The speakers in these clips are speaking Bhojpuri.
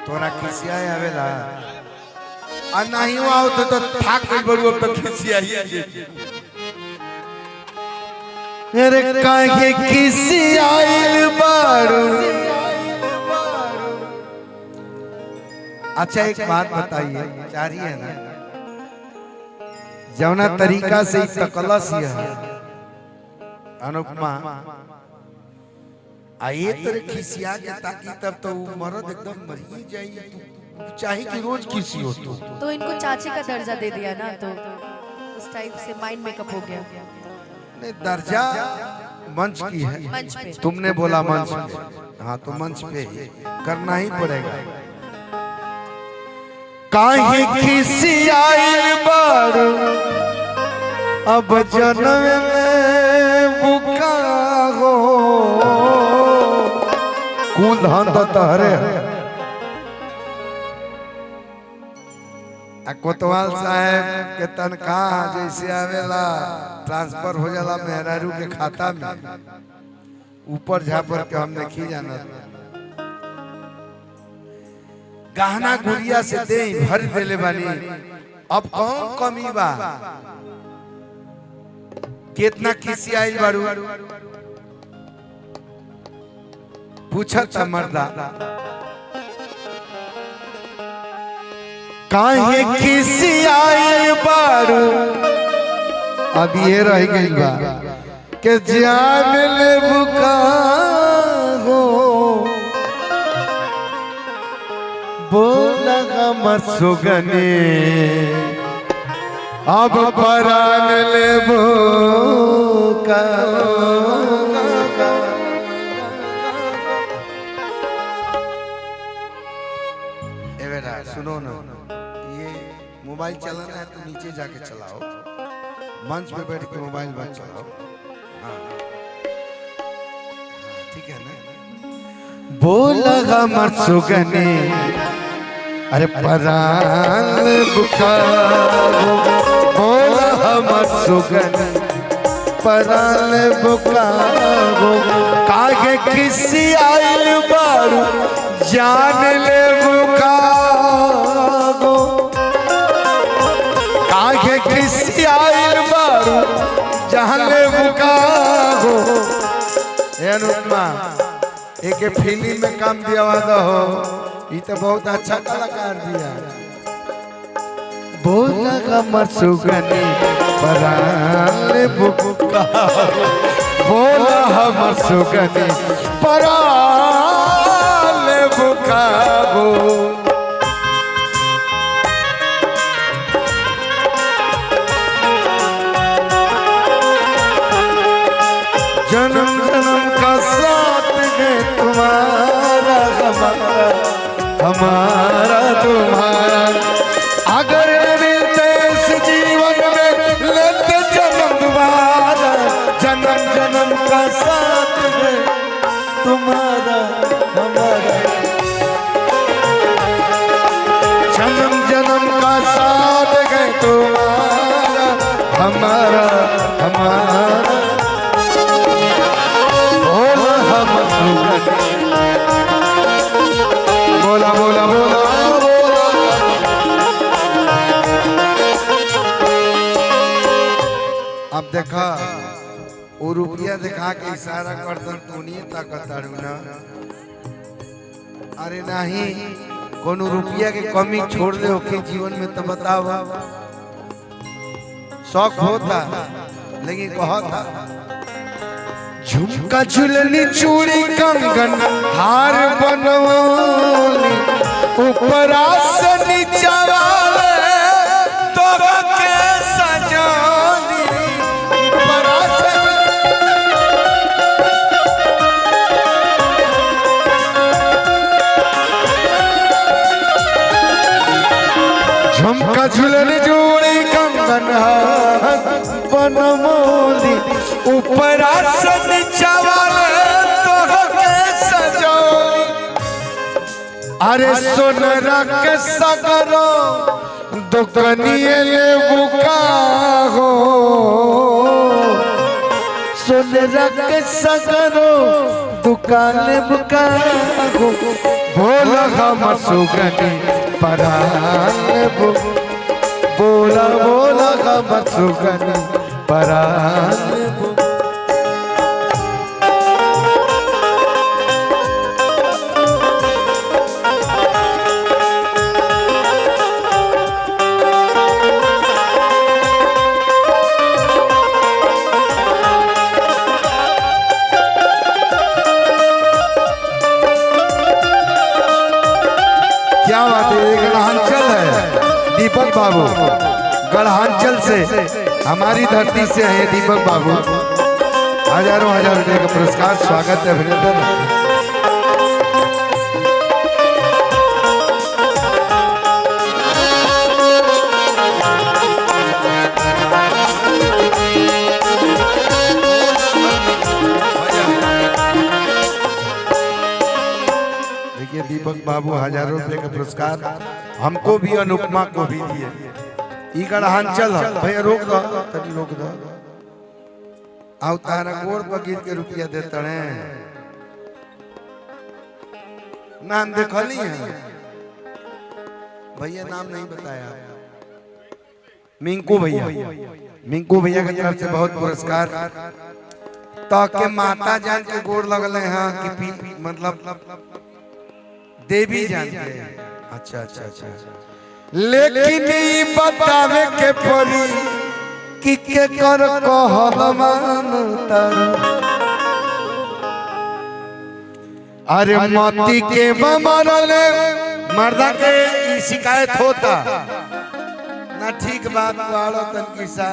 तोरा खिसिया आवेला आ नहीं आओ तो थाक गई बड़ू अब तो खिसिया ही अरे काहे खिसियाइल बाड़ू। अच्छा एक बात बताइए, चारी है ना जवना तरीका से तकलस है अनुपमा आए तेरे खिसिया के ताकि तब तो वो मर्द एकदम मरी जाए। तू चाहे कि रोज किसी हो तो इनको चाची का दर्जा दे दिया ना, तो उस टाइप से माइंड मेकअप हो गया। नहीं दर्जा मंच की है, मंच पे तुमने बोला मंच पे, हाँ तो मंच पे ही करना ही पड़ेगा। काहे खिसियाइल बाड़ू अब जन्म में बुका हो कुल धान तहरे कोतवाल साहब के तनख्वाह जैसे आवेला ट्रांसफर हो जाला मेहरारू के खाता में ऊपर झापर के हम नहीं जाना। गहना गुड़िया से दे भर देले बानी, अब कौन कमी बा। कितना किसी आइल बारू पूछत मर्दा काहे किसी आइल बारू। अब ये रह गई बा के जान ले बुका हो बोला हमर सुगने अब परान ले बुका। सुनो ना, ये मोबाइल चलाना है तो नीचे जाके चलाओ, मंच पे बैठ के मोबाइल मत चलाओ। हाँ ठीक है ना। बोला हमर सुगने अरे परान बुकारो बोला हमर सुगने परान बुकारो काहे किसी आइल बारू जान ले बुकारो काहे किसी आइल बारू जान ले बुकारो। अनुपमा एक फिल्म में काम दिया वादा हो, ये तो बहुत अच्छा कलाकार दिया। बोला हमर सुगने परान बुका बोला हमर सुगने परान बुका जन्म जन्म का साथ है तुम्हारा हमारा हमारा तुम्हारा। अगर मिलते इस जीवन में लेते जन्म दोबारा जन्म जन्म का साथ है तुम्हारा हमारा जन्म जन्म का साथ है तुम्हारा हमारा हमारा। बोला बोला बोला बोला अब देखा वो रुपया दिखा के इशारा कर दन तो नहीं ताकत ना। अरे नहीं कोनो रुपया के कमी छोड़ ले ओके जीवन में तो बताओ। शौक होता लेकिन कहता झुमका झुलनी चूड़ी कंगन हार बनवली ऊपरा से नीचा वाले तो के सजोली ऊपरा से झुमका झुलनी चूड़ी कंगन हार बनवली ऊपरा से नीचा वाले तो के सजोली। अरे सोनरा के सगरो दुकनिए ले बुका हो सोनरा के सगरो दुकान बुका हो बोला हमर सुगनी परान बोला बोला हमर सुगनी परान क्या बात है। ये गढ़ांचल है दीपक बाबू, गढ़ांचल से हमारी धरती से है दीपक बाबू। हजारों हजार रुपए का पुरस्कार, स्वागत है, अभिनंदन। देखिए दीपक बाबू हजारों रुपए का पुरस्कार हमको भी, अनुपमा को भी दिए। ई गढ़ांचल है भैया, रोक दो तभी, रोक दो। आओ तारा गोड़ पर गिर के रुपया देते हैं। नाम देखली है भैया, नाम नहीं बताया। मिंकू भैया, मिंकू भैया की तरफ से बहुत पुरस्कार। तो के माता जान के गोड़ लगले हैं कि मतलब देवी जानते हैं। अच्छा अच्छा अच्छा। लेकिन ये बतावे के पड़ी कि के कर कहल मानता। अरे मती के मरले मर्दा के ई शिकायत होता ना, ठीक बात वालो तन किसा।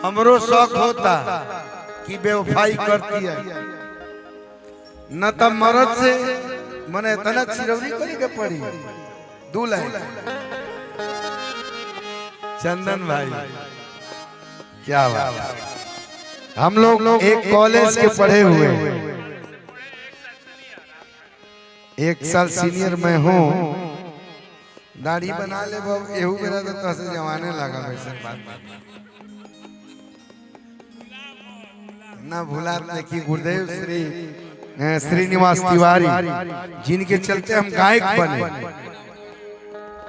हमरो शौक होता कि बेवफाई करती है, न तब मरद से मने तनक सिरौरी करी के पड़ी। दूल्हा चंदन भाई, क्या बात। हम लोग एक कॉलेज के पढ़े हुए, एक साल सीनियर में हूँ। दाढ़ी बना ले बाबू, एहू मेरा तो से जवाने लगा वैसे बात ना भूला। देखिए गुरुदेव श्री श्रीनिवास तिवारी, जिनके चलते हम गायक बने,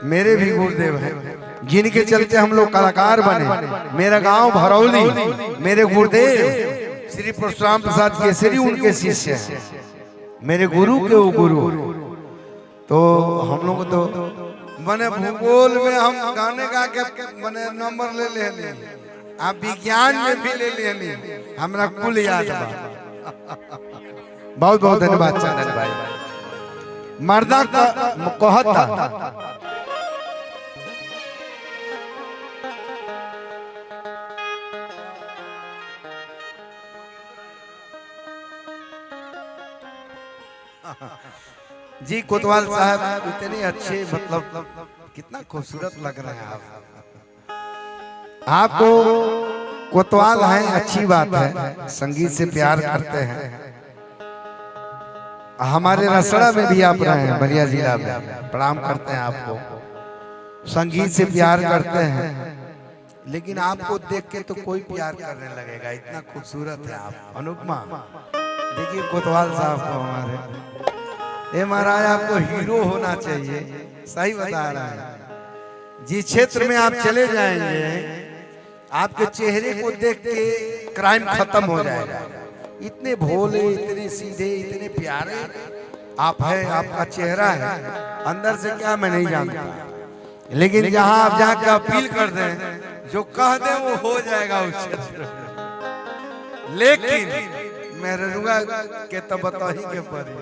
मेरे भी गुरुदेव हैं, जिनके चलते हम लोग कलाकार बने। मेरा गांव भरौली, मेरे गुरुदेव श्री परशुराम प्रसाद केसरी उनके शिष्य हैं, मेरे गुरु के वो गुरु। तो हम लोग तो मने भूगोल में हम गाने गा के मने नंबर ले ले, आप विज्ञान में भी ले ले, हमरा कुल याद बा। बहुत बहुत धन्यवाद चंदन भाई। मर्दा का कहता जी कोतवाल साहब, इतने अच्छे, मतलब कितना खूबसूरत लग रहे हैं आप। आपको कोतवाल हैं, अच्छी बात है, संगीत से प्यार करते हैं। हमारे रसड़ा में भी आप रहे हैं, बलिया जिला में, प्रणाम करते हैं आपको। संगीत से प्यार करते हैं, लेकिन आपको देख के तो कोई प्यार करने लगेगा, इतना खूबसूरत है आप। अनुपमा देखिए कोतवाल साहब को हमारे, ये महाराज आपको हीरो होना चाहिए, सही बता रहा है। जिस क्षेत्र में आप चले जाएंगे, आपके चेहरे को देख के क्राइम खत्म हो जाएगा। इतने भोले, इतने सीधे, इतने प्यारे आप हैं, आपका चेहरा है। अंदर से क्या मैं नहीं जानता, लेकिन जहां आप जाकर अपील कर दें, जो कह दें वो हो जाएगा उस क्षेत्र में। लेकिन मैं रुआ के तो बता ही के परी,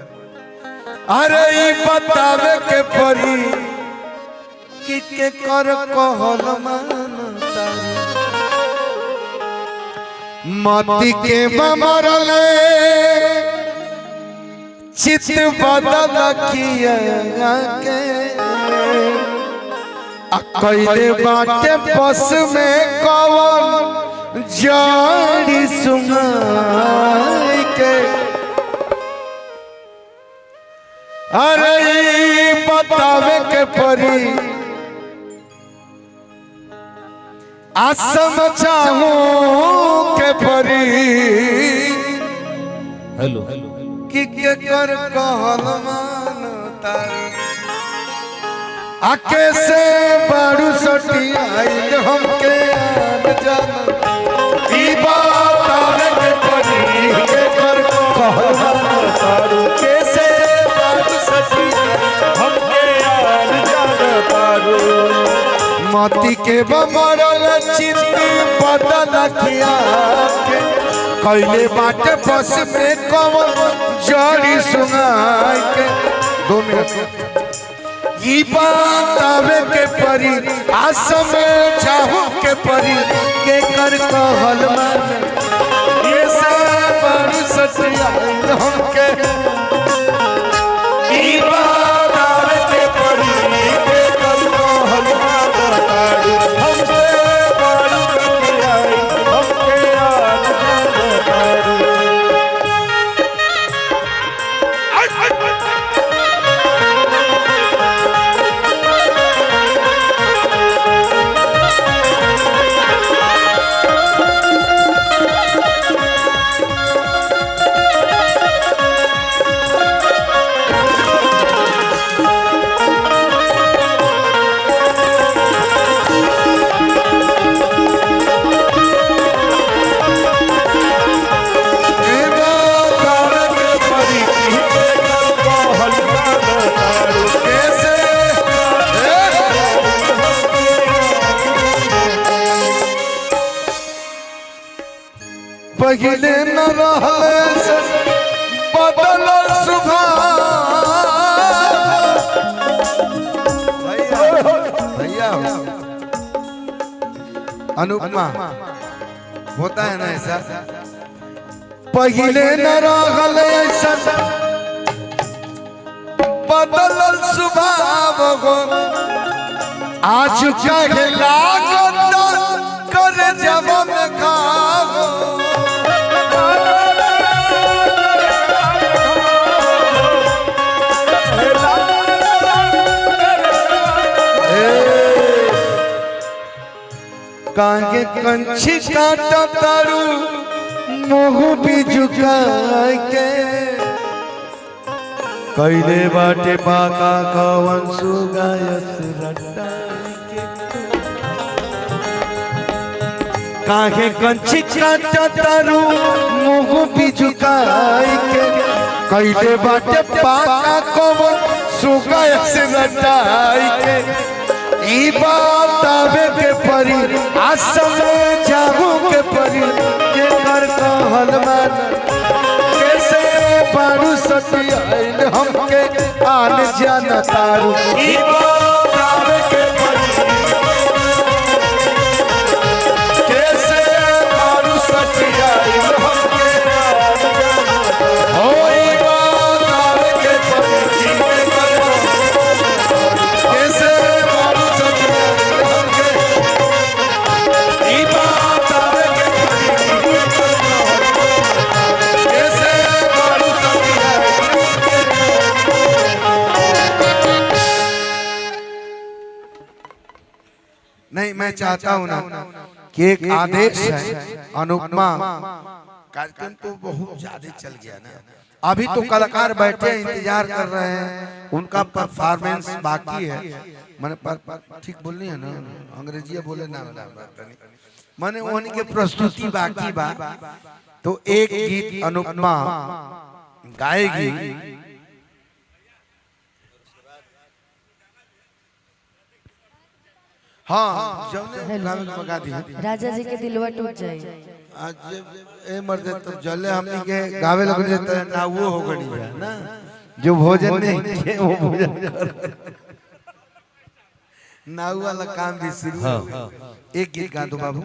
अरे बतावे के परी कि के कर कहल मानता। मती के मरले चित बदल किया के, अकेले बाटे बस में कवन जाड़ी सुनाई के। अरे बतावे के परी समझाऊं के परी, हेलो कि के कर कहल मान तारू आके से बारू सटी आइल हमके आन जान ई बात आवे के परी के कर कहल मान तारू कैसे बारू सटी हमके आन जान तारू मती के बमरल चित बदल किया के कैले बाटे बस में कवन जड़ी सुनाई के 2 मिनट ई बात आवे के परी आसम चाहू के परी के कर कहल मान ये सब बड़ी सतिया हमके ई बात आवे के परी के कर कहल मान हमसे बड़ी सतिया हमके याद पहले न रहले से बदलल सुभाव भैया अनुपमा होता है ना ऐसा पहले न रहले से बदलल सुभाव हो आज कहे लागत कर जब में खाओ कांगे कंची काटा तारू मोह भी झुकाए के कैले बाटे बाका कवन सुगायस रटाए के कांगे कंची काटा तारू मोह भी झुकाए के कैले बाटे बाका कवन सुगायस रटाए के ई बात आवे के परी आसम जाहू के परी के कर कहल मान कैसे बारू सती आइल हमके आन जान तारू ई बात आवे के परी कैसे बारू सती आइल हमके हो ई बात आवे के परी कैसे नहीं मैं चाहता हूं ना कि एक आदेश है अनुपमा कार्यक्रम तो बहुत ज्यादा चल गया ना अभी तो कलाकार बैठे इंतजार कर रहे हैं उनका परफॉर्मेंस बाकी है मैंने ठीक बोलनी है ना अंग्रेजी बोले ना मैंने उन्हीं के प्रस्तुति बाकी बा तो एक गीत अनुपमा गाएगी हाँ मगा दी राजा जी के दिलवा टूट जाए आज ए मर्दे तो जले हमनी के गावे लग जाता है ना वो हो गई है ना जो भोजन नहीं किए वो भोजन कर ना वाला काम भी शुरू एक गीत गा दो बाबू